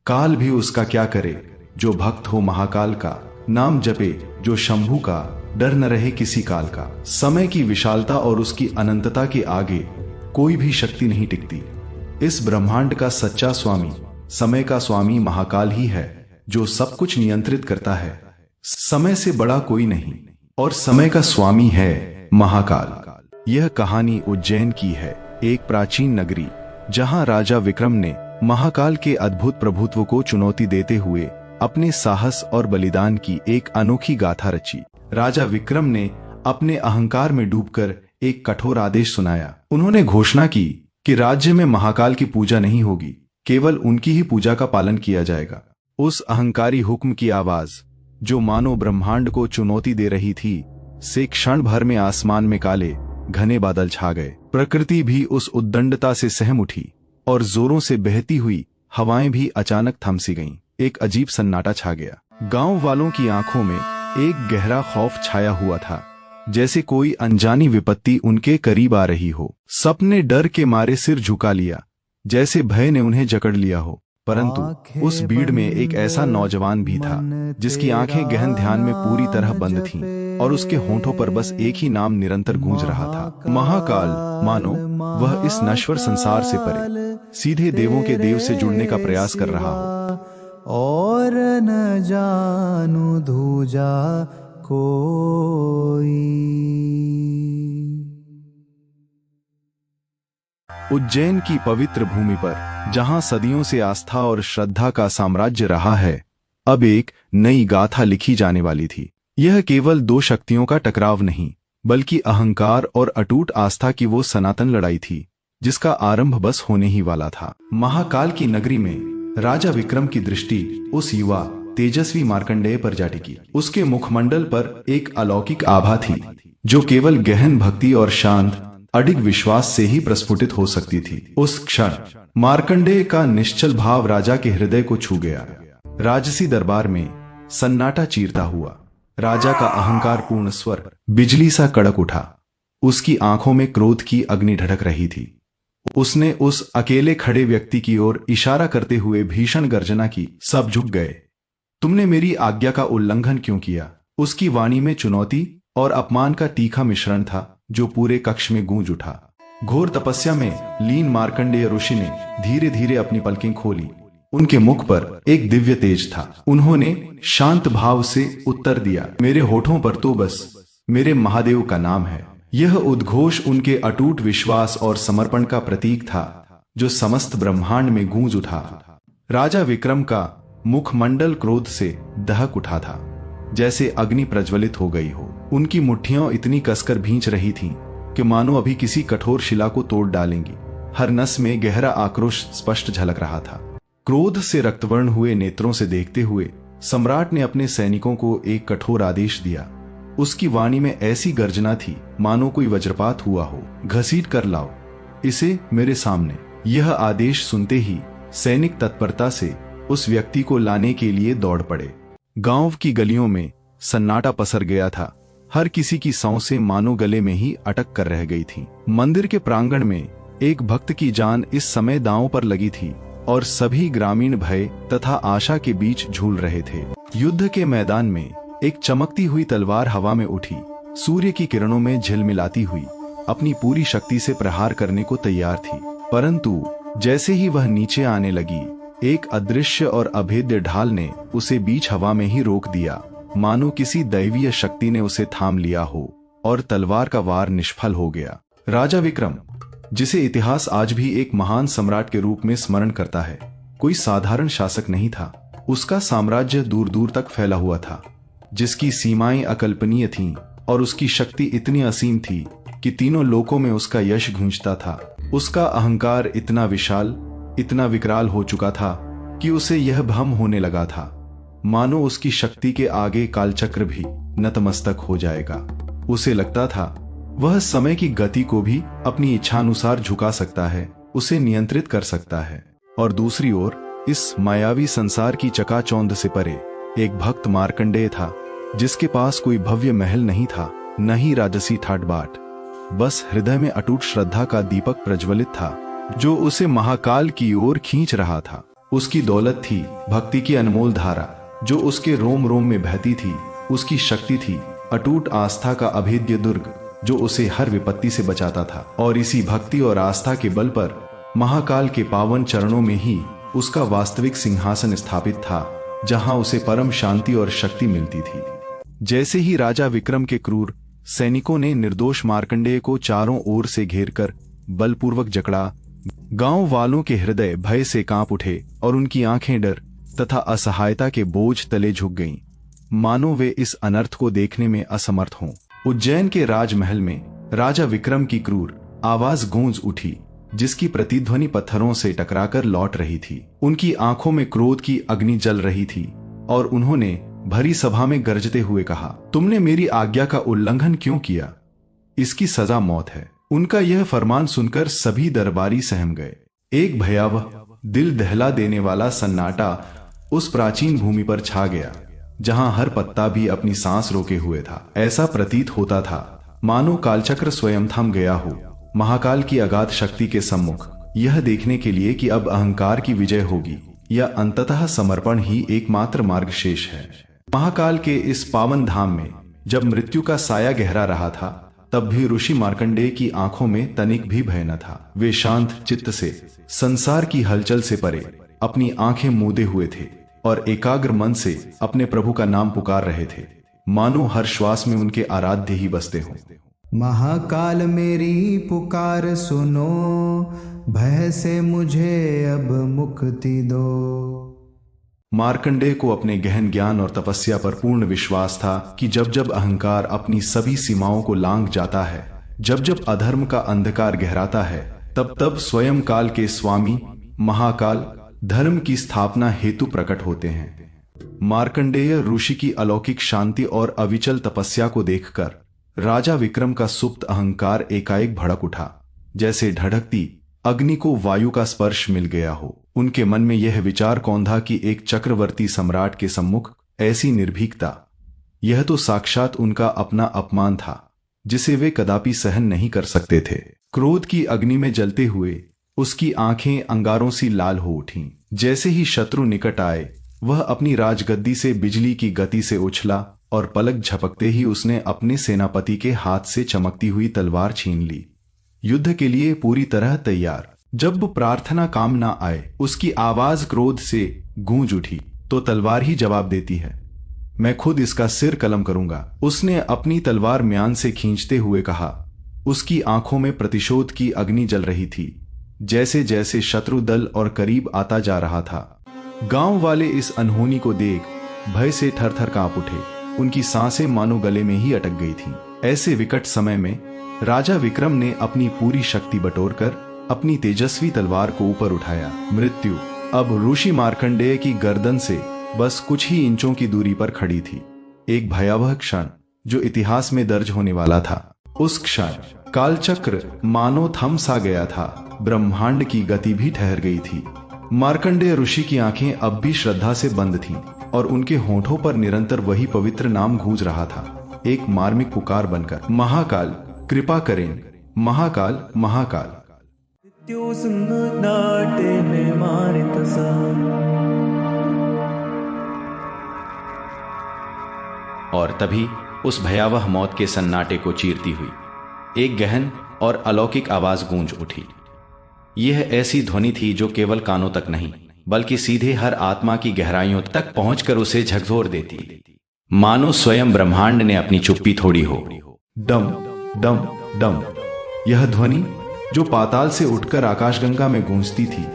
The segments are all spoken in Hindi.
काल भी उसका क्या करे, जो भक्त हो महाकाल का, नाम जपे जो शंभू का, डर न रहे किसी काल का। समय की विशालता और उसकी अनंतता के आगे कोई भी शक्ति नहीं टिकती। इस ब्रह्मांड का सच्चा स्वामी, समय का स्वामी महाकाल ही है, जो सब कुछ नियंत्रित करता है। समय से बड़ा कोई नहीं और समय का स्वामी है महाकाल। यह कहानी उज्जैन की है, एक प्राचीन नगरी जहां राजा विक्रम ने महाकाल के अद्भुत प्रभुत्व को चुनौती देते हुए अपने साहस और बलिदान की एक अनोखी गाथा रची। राजा विक्रम ने अपने अहंकार में डूबकर एक कठोर आदेश सुनाया। उन्होंने घोषणा की कि राज्य में महाकाल की पूजा नहीं होगी, केवल उनकी ही पूजा का पालन किया जाएगा। उस अहंकारी हुक्म की आवाज, जो मानो ब्रह्मांड को चुनौती दे रही थी, से क्षण भर में आसमान में काले घने बादल छा गए। प्रकृति भी उस उद्दंडता से सहम उठी और जोरों से बहती हुई हवाएं भी अचानक थम सी गईं। एक अजीब सन्नाटा छा गया। गांव वालों की आंखों में एक गहरा खौफ छाया हुआ था, जैसे कोई अनजानी विपत्ति उनके करीब आ रही हो। सबने डर के मारे सिर झुका लिया, जैसे भय ने उन्हें जकड़ लिया हो। परंतु उस भीड़ में एक ऐसा नौजवान भी था जिसकी आंखें गहन ध्यान में पूरी तरह बंद थीं और उसके होंठों पर बस एक ही नाम निरंतर गूंज रहा था, महाकाल। मानो वह इस नश्वर संसार से परे सीधे देवों के देव से जुड़ने का प्रयास कर रहा हो। और न जानू दूजा कोई। उज्जैन की पवित्र भूमि पर, जहां सदियों से आस्था और श्रद्धा का साम्राज्य रहा है, अब एक नई गाथा लिखी जाने वाली थी। यह केवल दो शक्तियों का टकराव नहीं, बल्कि अहंकार और अटूट आस्था की वो सनातन लड़ाई थी, जिसका आरंभ बस होने ही वाला था। महाकाल की नगरी में राजा विक्रम की दृष्टि उस युवा तेजस्वी मार्कंडेय पर जा टिकी। उसके मुखमंडल पर एक अलौकिक आभा थी, जो केवल गहन भक्ति और शांत अडिग विश्वास से ही प्रस्फुटित हो सकती थी। उस क्षण मार्कंडेय का निश्चल भाव राजा के हृदय को छू गया। राजसी दरबार में सन्नाटा चीरता हुआ। राजा का अहंकार पूर्ण स्वर बिजली सा कड़क उठा। उसकी आंखों में क्रोध की अग्नि ढड़क रही थी। उसने उस अकेले खड़े व्यक्ति की ओर इशारा करते हुए भीषण गर्जना की। सब झुक गए। तुमने मेरी आज्ञा का उल्लंघन क्यों किया? उसकी वाणी में चुनौती और अपमान का तीखा मिश्रण था, जो पूरे कक्ष में गूंज उठा। घोर तपस्या में लीन मार्कंडेय ऋषि ने धीरे धीरे अपनी पलकें खोली। उनके मुख पर एक दिव्य तेज था। उन्होंने शांत भाव से उत्तर दिया, मेरे होठों पर तो बस मेरे महादेव का नाम है। यह उद्घोष उनके अटूट विश्वास और समर्पण का प्रतीक था, जो समस्त ब्रह्मांड में गूंज उठा। राजा विक्रम का मुखमंडल क्रोध से दहक उठा था, जैसे अग्नि प्रज्वलित हो गई हो। उनकी मुट्ठियां इतनी कसकर भींच रही थीं कि मानो अभी किसी कठोर शिला को तोड़ डालेंगी। हर नस में गहरा आक्रोश स्पष्ट झलक रहा था। क्रोध से रक्तवर्ण हुए नेत्रों से देखते हुए सम्राट ने अपने सैनिकों को एक कठोर आदेश दिया। उसकी वाणी में ऐसी गर्जना थी, मानो कोई वज्रपात हुआ हो। घसीट कर लाओ इसे मेरे सामने। यह आदेश सुनते ही सैनिक तत्परता से उस व्यक्ति को लाने के लिए दौड़ पड़े। गांव की गलियों में सन्नाटा पसर गया था। हर किसी की सांसें मानो गले में ही अटक कर रह गई थीं। मंदिर के प्रांगण में एक भक्त की जान इस समय दांव पर लगी थी और सभी ग्रामीण भय तथा आशा के बीच झूल रहे थे। युद्ध के मैदान में एक चमकती हुई तलवार हवा में उठी, सूर्य की किरणों में झिलमिलाती हुई अपनी पूरी शक्ति से प्रहार करने को तैयार थी। परंतु जैसे ही वह नीचे आने लगी, एक अदृश्य और अभेद्य ढाल ने उसे बीच हवा में ही रोक दिया, मानो किसी दैवीय शक्ति ने उसे थाम लिया हो और तलवार का वार निष्फल हो गया। राजा विक्रम, जिसे इतिहास आज भी एक महान सम्राट के रूप में स्मरण करता है, कोई साधारण शासक नहीं था। उसका साम्राज्य दूर दूर तक फैला हुआ था, जिसकी सीमाएं अकल्पनीय थीं और उसकी शक्ति इतनी असीम थी कि तीनों लोकों में उसका यश गूंजता था। उसका अहंकार इतना विशाल, इतना विकराल हो चुका था कि उसे यह भ्रम होने लगा था, मानो उसकी शक्ति के आगे कालचक्र भी नतमस्तक हो जाएगा। उसे लगता था वह समय की गति को भी अपनी इच्छानुसार झुका सकता है, उसे नियंत्रित कर सकता है। और दूसरी ओर इस मायावी संसार की चकाचौंध से परे एक भक्त मार्कंडेय था, जिसके पास कोई भव्य महल नहीं था, न ही राजसी ठाट बाट। बस हृदय में अटूट श्रद्धा का दीपक प्रज्वलित था, जो उसे महाकाल की ओर खींच रहा था। उसकी दौलत थी भक्ति की अनमोल धारा जो उसके रोम रोम में बहती थी। उसकी शक्ति थी अटूट आस्था का अभेद्य दुर्ग जो उसे हर विपत्ति से बचाता था। और इसी भक्ति और आस्था के बल पर महाकाल के पावन चरणों में ही उसका वास्तविक सिंहासन स्थापित था, जहां उसे परम शांति और शक्ति मिलती थी। जैसे ही राजा विक्रम के क्रूर सैनिकों ने निर्दोष मार्कंडेय को चारों ओर से घेरकर बलपूर्वक जकड़ा, गांव वालों के हृदय भय से कांप उठे और उनकी आंखें डर तथा असहायता के बोझ तले झुक गईं, मानो वे इस अनर्थ को देखने में असमर्थ हों। उज्जैन के राजमहल में राजा विक्रम की क्रूर आवाज गूंज उठी, जिसकी प्रतिध्वनि पत्थरों से टकराकर लौट रही थी। उनकी आंखों में क्रोध की अग्नि जल रही थी और उन्होंने भरी सभा में गरजते हुए कहा, तुमने मेरी आज्ञा का उल्लंघन क्यों किया? इसकी सजा मौत है। उनका यह फरमान सुनकर सभी दरबारी सहम गए। एक भयावह, दिल दहला देने वाला सन्नाटा उस प्राचीन भूमि पर छा गया, जहां हर पत्ता भी अपनी सांस रोके हुए था। ऐसा प्रतीत होता था मानो कालचक्र स्वयं थम गया हो, महाकाल की अगाध शक्ति के सम्मुख, यह देखने के लिए कि अब अहंकार की विजय होगी या अंततः समर्पण ही एकमात्र मार्ग शेष है। महाकाल के इस पावन धाम में जब मृत्यु का साया गहरा रहा था, तब भी ऋषि मार्कंडेय की आंखों में तनिक भी भय न था। वे शांत चित्त से संसार की हलचल से परे अपनी आंखें मूंदे हुए थे और एकाग्र मन से अपने प्रभु का नाम पुकार रहे थे, मानो हर श्वास में उनके आराध्य ही बसते हों। महाकाल मेरी पुकार सुनो, भय से मुझे अब मुक्ति दो। मार्कंडेय को अपने गहन ज्ञान और तपस्या पर पूर्ण विश्वास था कि जब जब अहंकार अपनी सभी सीमाओं को लांघ जाता है, जब जब अधर्म का अंधकार गहराता है, तब तब स्वयं काल के स्वामी महाकाल धर्म की स्थापना हेतु प्रकट होते हैं। मार्कंडेय ऋषि की अलौकिक शांति और अविचल तपस्या को देखकर राजा विक्रम का सुप्त अहंकार एकाएक भड़क उठा, जैसे ढड़कती अग्नि को वायु का स्पर्श मिल गया हो। उनके मन में यह विचार कौंधा कि एक चक्रवर्ती सम्राट के सम्मुख ऐसी निर्भीकता, यह तो साक्षात उनका अपना अपमान था, जिसे वे कदापि सहन नहीं कर सकते थे। क्रोध की अग्नि में जलते हुए उसकी आंखें अंगारों सी लाल हो उठीं। जैसे ही शत्रु निकट आए, वह अपनी राजगद्दी से बिजली की गति से उछला और पलक झपकते ही उसने अपने सेनापति के हाथ से चमकती हुई तलवार छीन ली, युद्ध के लिए पूरी तरह तैयार। जब प्रार्थना काम ना आए, उसकी आवाज क्रोध से गूंज उठी, तो तलवार ही जवाब देती है, मैं खुद इसका सिर कलम करूंगा। उसने अपनी तलवार म्यान से खींचते हुए कहा। उसकी आंखों में प्रतिशोध की अग्नि जल रही थी। जैसे जैसे शत्रु दल और करीब आता जा रहा था, गांव वाले इस अनहोनी को देख भय से थर थर कांप उठे। उनकी सांसें मानो गले में ही अटक गई थीं। ऐसे विकट समय में राजा विक्रम ने अपनी पूरी शक्ति बटोरकर अपनी तेजस्वी तलवार को ऊपर उठाया। मृत्यु अब ऋषि मार्कंडेय की गर्दन से बस कुछ ही इंचों की दूरी पर खड़ी थी। एक भयावह क्षण जो इतिहास में दर्ज होने वाला था। उस क्षण कालचक्र मानो थम सा गया था, ब्रह्मांड की गति भी ठहर गई थी। मार्कंडेय ऋषि की आंखें अब भी श्रद्धा से बंद थीं और उनके होठों पर निरंतर वही पवित्र नाम गूंज रहा था, एक मार्मिक पुकार बनकर, महाकाल कृपा करें, महाकाल महाकाल। और तभी उस भयावह मौत के सन्नाटे को चीरती हुई एक गहन और अलौकिक आवाज गूंज उठी। यह ऐसी ध्वनि थी जो केवल कानों तक नहीं, बल्कि सीधे हर आत्मा की गहराइयों तक पहुंचकर उसे झकझोर देती, मानो स्वयं ब्रह्मांड ने अपनी चुप्पी तोड़ी हो। डम डम डम। यह ध्वनि जो पाताल से उठकर आकाशगंगा में गूंजती थी,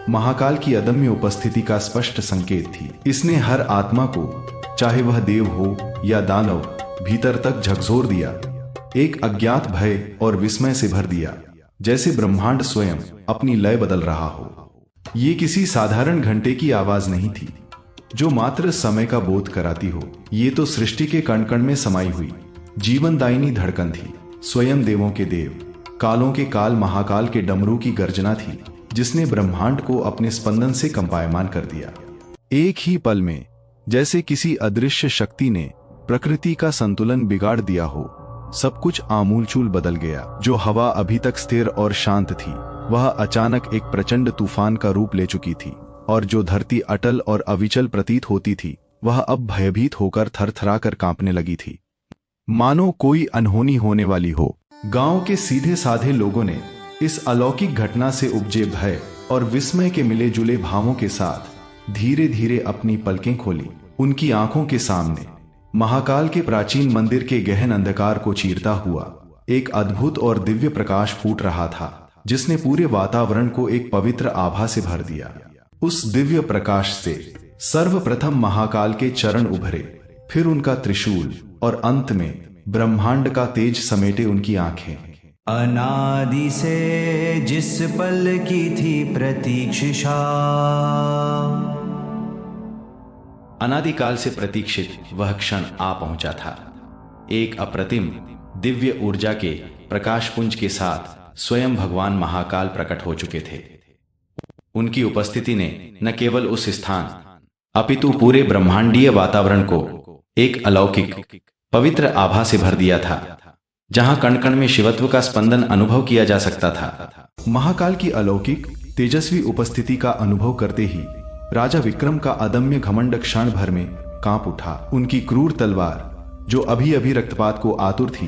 महाकाल की अदम्य उपस्थिति का स्पष्ट संकेत थी। इसने हर आत्मा को, चाहे वह देव हो या दानव, भीतर तक झकझोर दिया, एक अज्ञात भय और विस्मय से भर दिया, जैसे ब्रह्मांड स्वयं अपनी लय बदल रहा हो। ये किसी साधारण घंटे की आवाज नहीं थी जो मात्र समय का बोध कराती हो। ये तो सृष्टि के कण कण में समाई हुई जीवनदायिनी धड़कन थी। स्वयं देवों के देव, कालों के काल महाकाल के डमरू की गर्जना थी, जिसने ब्रह्मांड को अपने स्पंदन से कंपायमान कर दिया। एक ही पल में जैसे किसी अदृश्य शक्ति ने प्रकृति का संतुलन बिगाड़ दिया हो, सब कुछ आमूलचूल बदल गया। जो हवा अभी तक स्थिर और शांत थी, वह अचानक एक प्रचंड तूफान का रूप ले चुकी थी और जो धरती अटल और अविचल प्रतीत होती थी वह अब भयभीत होकर थरथराकर कांपने लगी थी, मानो कोई अनहोनी होने वाली हो। गांव के सीधे साधे लोगों ने इस अलौकिक घटना से उपजे भय और विस्मय के मिले जुले भावों के साथ धीरे धीरे अपनी पलकें खोली। उनकी आंखों के सामने महाकाल के प्राचीन मंदिर के गहन अंधकार को चीरता हुआ एक अद्भुत और दिव्य प्रकाश फूट रहा था, जिसने पूरे वातावरण को एक पवित्र आभा से भर दिया। उस दिव्य प्रकाश से सर्वप्रथम महाकाल के चरण उभरे, फिर उनका त्रिशूल और अंत में ब्रह्मांड का तेज समेटे उनकी आंखें। अनादि से जिस पल की थी प्रतीक्षा, अनादिकाल से प्रतीक्षित वह क्षण आ पहुंचा था। एक अप्रतिम दिव्य ऊर्जा के प्रकाश पुंज के साथ स्वयं भगवान महाकाल प्रकट हो चुके थे। उनकी उपस्थिति ने न केवल उस स्थान अपितु पूरे ब्रह्मांडीय वातावरण को एक अलौकिक पवित्र आभा से भर दिया था, जहां कण कण में शिवत्व का स्पंदन अनुभव किया जा सकता था। महाकाल की अलौकिक तेजस्वी उपस्थिति का अनुभव करते ही राजा विक्रम का अदम्य घमंड क्षण भर में कांप उठा। उनकी क्रूर तलवार, जो अभी अभी रक्तपात को आतुर थी,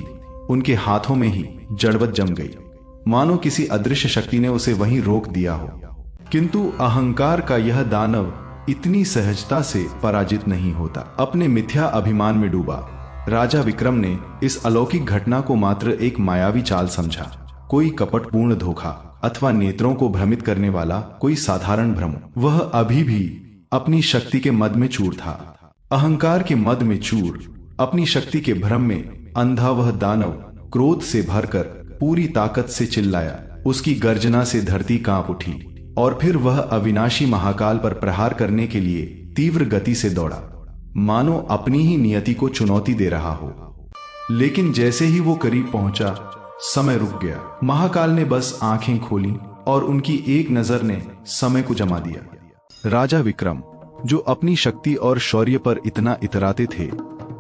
उनके हाथों में ही जड़वत जम गई, मानो किसी अदृश्य शक्ति ने उसे वहीं रोक दिया हो। किंतु अहंकार का यह दानव इतनी सहजता से पराजित नहीं होता। अपने मिथ्या अभिमान में डूबा राजा विक्रम ने इस अलौकिक घटना को मात्र एक मायावी चाल समझा, कोई कपटपूर्ण धोखा अथवा नेत्रों को भ्रमित करने वाला कोई साधारण भ्रम। वह अभी भी अपनी शक्ति के मद में चूर था। अहंकार के मद में चूर, अपनी शक्ति के भ्रम में अंधा वह दानव क्रोध से भरकर पूरी ताकत से चिल्लाया। उसकी गर्जना से धरती कांप उठी और फिर वह अविनाशी महाकाल पर प्रहार करने के लिए तीव्र गति से दौड़ा, मानो अपनी ही नियति को चुनौती दे रहा हो। लेकिन जैसे ही वो करीब पहुंचा, समय रुक गया। महाकाल ने बस आंखें खोली और उनकी एक नजर ने समय को जमा दिया। राजा विक्रम, जो अपनी शक्ति और शौर्य पर इतना इतराते थे,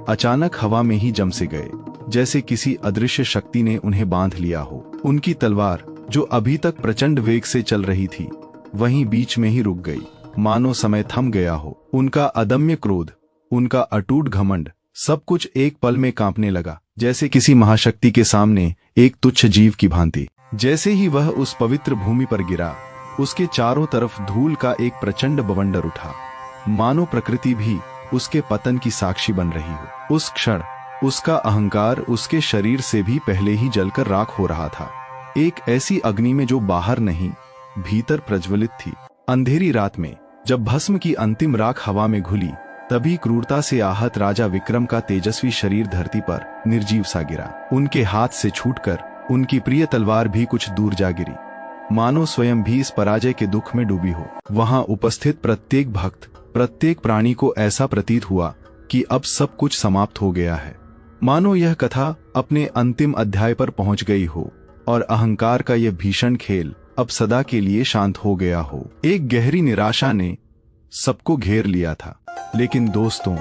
अचानक हवा में ही जम से गए, जैसे किसी अदृश्य शक्ति ने उन्हें बांध लिया हो। उनकी तलवार, जो अभी तक प्रचंड वेग से चल रही थी, वहीं बीच में ही रुक गई, मानो समय थम गया हो। उनका अदम्य क्रोध, उनका अटूट घमंड, सब कुछ एक पल में कांपने लगा, जैसे किसी महाशक्ति के सामने एक तुच्छ जीव की भांति। जैसे ही वह उस पवित्र भूमि पर गिरा, उसके चारों तरफ धूल का एक प्रचंड बवंडर उठा, मानो प्रकृति भी उसके पतन की साक्षी बन रही हो। उस क्षण उसका अहंकार उसके शरीर से भी पहले ही जलकर राख हो रहा था, एक ऐसी अग्नि में जो बाहर नहीं भीतर प्रज्वलित थी। अंधेरी रात में जब भस्म की अंतिम राख हवा में घुली, तभी क्रूरता से आहत राजा विक्रम का तेजस्वी शरीर धरती पर निर्जीव सा गिरा। उनके हाथ से छूटकर उनकी प्रिय तलवार भी कुछ दूर जा गिरी, मानो स्वयं भी इस पराजय के दुख में डूबी हो। वहां उपस्थित प्रत्येक भक्त, प्रत्येक प्राणी को ऐसा प्रतीत हुआ कि अब सब कुछ समाप्त हो गया है, मानो यह कथा अपने अंतिम अध्याय पर पहुंच गई हो और अहंकार का यह भीषण खेल अब सदा के लिए शांत हो गया हो। एक गहरी निराशा ने सबको घेर लिया था। लेकिन दोस्तों,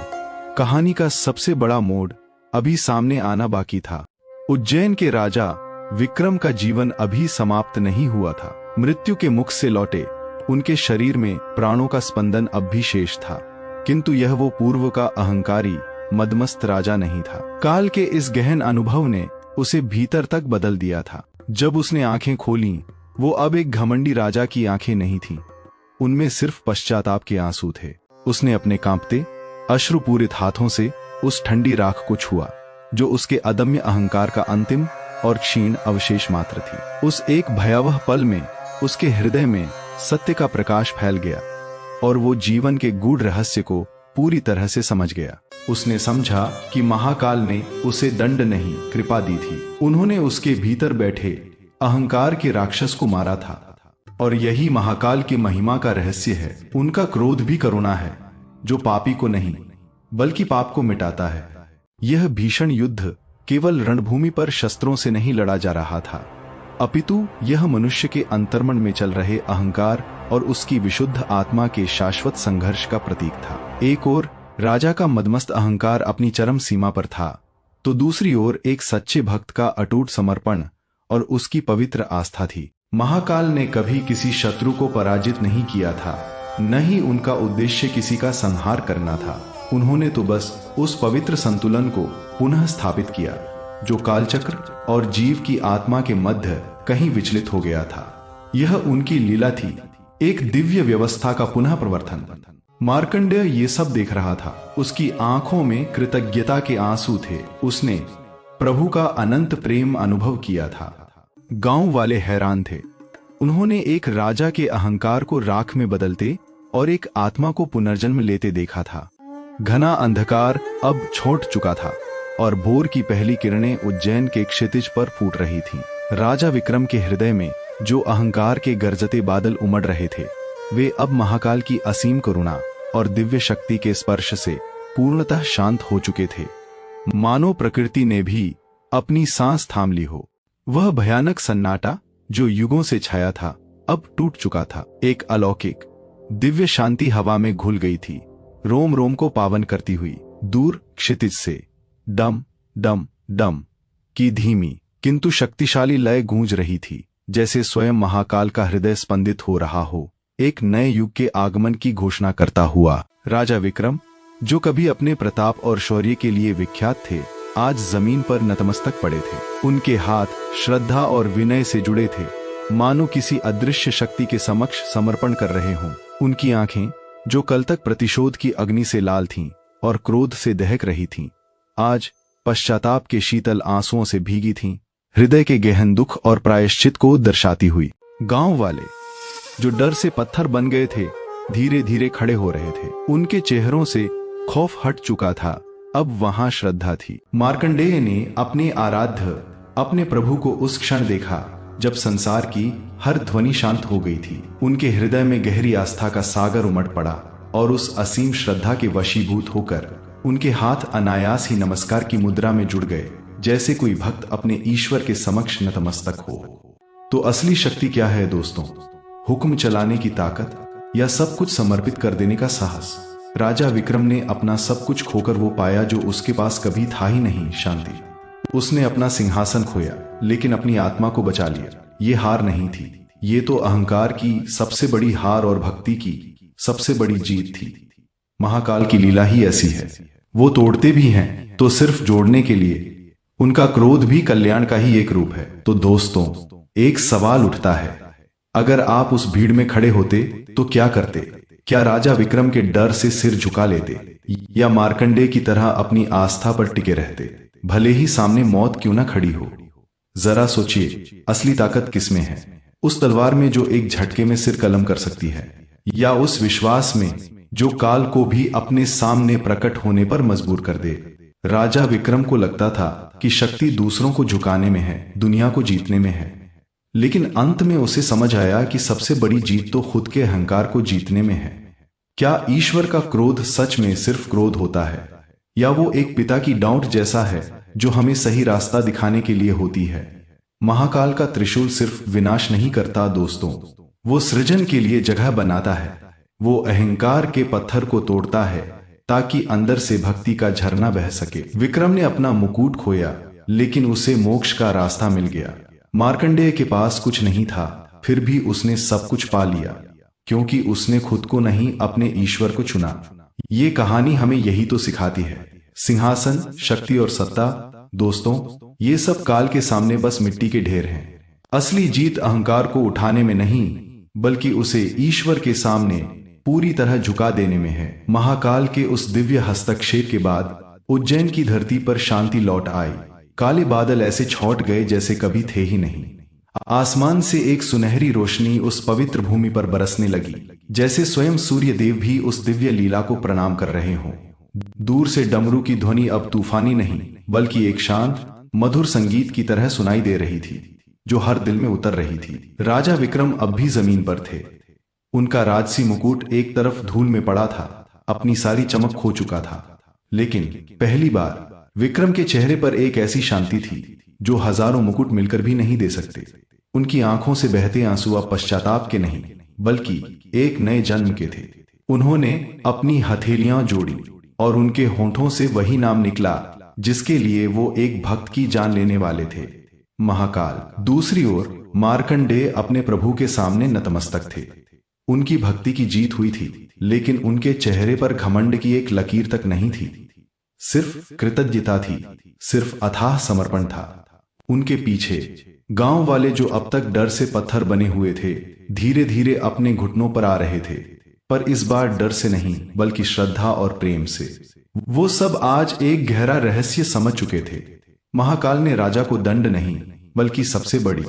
कहानी का सबसे बड़ा मोड़ अभी सामने आना बाकी था। उज्जैन के राजा विक्रम का जीवन अभी समाप्त नहीं हुआ था। मृत्यु के मुख से लौटे उनके शरीर में प्राणों का स्पंदन अब भी शेष था, किंतु यह वो पूर्व का अहंकारी मदमस्त राजा नहीं था। काल के इस गहन अनुभव ने उसे भीतर तक बदल दिया था। जब उसने आंखें खोलीं, वो अब एक घमंडी राजा की आंखें नहीं थीं, उनमें सिर्फ पश्चाताप के आंसू थे। उसने अपने कांपते, अश्रुपूरित हाथों से उस ठंडी राख को छुआ, जो उसके अदम्य अहंकार का अंतिम और क्षीण अवशेष मात्र थी। उस एक भयावह पल में उसके हृदय में सत्य का प्रकाश फैल गया और वो जीवन के गूढ़ रहस्य को पूरी तरह से समझ गया। उसने समझा कि महाकाल ने उसे दंड नहीं, कृपा दी थी। उन्होंने उसके भीतर बैठे अहंकार के राक्षस को मारा था, और यही महाकाल की महिमा का रहस्य है। उनका क्रोध भी करुणा है, जो पापी को नहीं बल्कि पाप को मिटाता है। यह भीषण युद्ध केवल रणभूमि पर शस्त्रों से नहीं लड़ा जा रहा था, अपितु यह मनुष्य के अंतर्मन में चल रहे अहंकार और उसकी विशुद्ध आत्मा के शाश्वत संघर्ष का प्रतीक था। एक ओर राजा का मदमस्त अहंकार अपनी चरम सीमा पर था, तो दूसरी ओर एक सच्चे भक्त का अटूट समर्पण और उसकी पवित्र आस्था थी। महाकाल ने कभी किसी शत्रु को पराजित नहीं किया था, न ही उनका उद्देश्य किसी का संहार करना था। उन्होंने तो बस उस पवित्र संतुलन को पुनः स्थापित किया जो कालचक्र और जीव की आत्मा के मध्य कहीं विचलित हो गया था। यह उनकी लीला थी, एक दिव्य व्यवस्था का पुनः प्रवर्तन। मार्कंडेय ये सब देख रहा था। उसकी आंखों में कृतज्ञता के आंसू थे। उसने प्रभु का अनंत प्रेम अनुभव किया था। गांव वाले हैरान थे। उन्होंने एक राजा के अहंकार को राख में बदलते और एक आत्मा को पुनर्जन्म लेते देखा था। घना अंधकार अब छोट चुका था और भोर की पहली किरणें उज्जैन के क्षितिज पर फूट रही थीं। राजा विक्रम के हृदय में जो अहंकार के गरजते बादल उमड़ रहे थे, वे अब महाकाल की असीम करुणा और दिव्य शक्ति के स्पर्श से पूर्णतः शांत हो चुके थे। मानो प्रकृति ने भी अपनी सांस थाम ली हो। वह भयानक सन्नाटा जो युगों से छाया था अब टूट चुका था। एक अलौकिक दिव्य शांति हवा में घुल गई थी, रोम रोम को पावन करती हुई। दूर क्षितिज से डम डम डम की धीमी किंतु शक्तिशाली लय गूंज रही थी, जैसे स्वयं महाकाल का हृदय स्पंदित हो रहा हो, एक नए युग के आगमन की घोषणा करता हुआ। राजा विक्रम, जो कभी अपने प्रताप और शौर्य के लिए विख्यात थे, आज जमीन पर नतमस्तक पड़े थे। उनके हाथ श्रद्धा और विनय से जुड़े थे, मानो किसी अदृश्य शक्ति के समक्ष समर्पण कर रहे हों। उनकी आंखें, जो कल तक प्रतिशोध की अग्नि से लाल थीं और क्रोध से दहक रही थीं, आज पश्चाताप के शीतल आंसुओं से भीगी थीं, हृदय के गहन दुख और प्रायश्चित को दर्शाती हुई। गांव वाले, जो डर से पत्थर बन गए थे, धीरे धीरे खड़े हो रहे थे। उनके चेहरों से खौफ हट चुका था, अब वहां श्रद्धा थी। मार्कंडेय ने अपने आराध्य, अपने प्रभु को उस क्षण देखा जब संसार की हर ध्वनि शांत हो गई थी। उनके हृदय में गहरी आस्था का सागर उमड़ पड़ा और उस असीम श्रद्धा के वशीभूत होकर उनके हाथ अनायास ही नमस्कार की मुद्रा में जुड़ गए, जैसे कोई भक्त अपने ईश्वर के समक्ष नतमस्तक हो। तो असली शक्ति क्या है दोस्तों? हुक्म चलाने की ताकत या सब कुछ समर्पित कर देने का साहस? राजा विक्रम ने अपना सब कुछ खोकर वो पाया जो उसके पास कभी था ही नहीं, शांति। उसने अपना सिंहासन खोया, लेकिन अपनी आत्मा को बचा लिया। ये हार नहीं थी, ये तो अहंकार की सबसे बड़ी हार और भक्ति की सबसे बड़ी जीत थी। महाकाल की लीला ही ऐसी है, वो तोड़ते भी हैं तो सिर्फ जोड़ने के लिए। उनका क्रोध भी कल्याण का ही एक रूप है। तो दोस्तों, एक सवाल उठता है, अगर आप उस भीड़ में खड़े होते तो क्या करते? क्या राजा विक्रम के डर से सिर झुका लेते या मार्कंडेय की तरह अपनी आस्था पर टिके रहते, भले ही सामने मौत क्यों न खड़ी हो? जरा सोचिए, असली ताकत किसमें है? उस तलवार में जो एक झटके में सिर कलम कर सकती है, या उस विश्वास में जो काल को भी अपने सामने प्रकट होने पर मजबूर कर दे? राजा विक्रम को लगता था कि शक्ति दूसरों को झुकाने में है, दुनिया को जीतने में है। लेकिन अंत में उसे समझ आया कि सबसे बड़ी जीत तो खुद के अहंकार को जीतने में है। क्या ईश्वर का क्रोध सच में सिर्फ क्रोध होता है, या वो एक पिता की डांट जैसा है जो हमें सही रास्ता दिखाने के लिए होती है? महाकाल का त्रिशूल सिर्फ विनाश नहीं करता दोस्तों, वो सृजन के लिए जगह बनाता है। वो अहंकार के पत्थर को तोड़ता है ताकि अंदर से भक्ति का झरना बह सके। विक्रम ने अपना मुकुट खोया, लेकिन उसे मोक्ष का रास्ता मिल गया। मार्कंडेय के पास कुछ नहीं था, फिर भी उसने सब कुछ पा लिया, क्योंकि उसने खुद को नहीं, अपने ईश्वर को चुना। ये कहानी हमें यही तो सिखाती है। सिंहासन, शक्ति और सत्ता, दोस्तों, ये सब काल के सामने बस मिट्टी के ढेर हैं। असली जीत अहंकार को उठाने में नहीं, बल्कि उसे ईश्वर के सामने पूरी तरह झुका देने में है। महाकाल के उस दिव्य हस्तक्षेप के बाद उज्जैन की धरती पर शांति लौट आई। काले बादल ऐसे छौट गए जैसे कभी थे ही नहीं। आसमान से एक सुनहरी रोशनी उस पवित्र भूमि पर बरसने लगी, जैसे स्वयं सूर्य देव भी उस दिव्य लीला को प्रणाम कर रहे हों। दूर से डमरू की ध्वनि अब तूफानी नहीं, बल्कि एक शांत मधुर संगीत की तरह सुनाई दे रही थी, जो हर दिल में उतर रही थी। राजा विक्रम अब भी जमीन पर थे। उनका राजसी मुकुट एक तरफ धूल में पड़ा था, अपनी सारी चमक खो चुका था। लेकिन पहली बार विक्रम के चेहरे पर एक ऐसी शांति थी जो हजारों मुकुट मिलकर भी नहीं दे सकते। उनकी आंखों से बहते आंसू अब पश्चाताप के नहीं, बल्कि एक नए जन्म के थे। उन्होंने अपनी हथेलियां जोड़ी और उनके होंठों से वही नाम निकला जिसके लिए वो एक भक्त की जान लेने वाले थे, महाकाल। दूसरी ओर मार्कंडेय अपने प्रभु के सामने नतमस्तक थे। उनकी भक्ति की जीत हुई थी, लेकिन उनके चेहरे पर घमंड की एक लकीर तक नहीं थी। सिर्फ कृतज्ञता थी, सिर्फ अथाह समर्पण था। उनके पीछे गांव वाले, जो अब तक डर से पत्थर बने हुए थे, धीरे धीरे अपने घुटनों पर आ रहे थे, पर इस बार डर से नहीं, बल्कि श्रद्धा और प्रेम से। वो सब आज एक गहरा रहस्य समझ चुके थे। महाकाल ने राजा को दंड नहीं, बल्कि सबसे बड़ी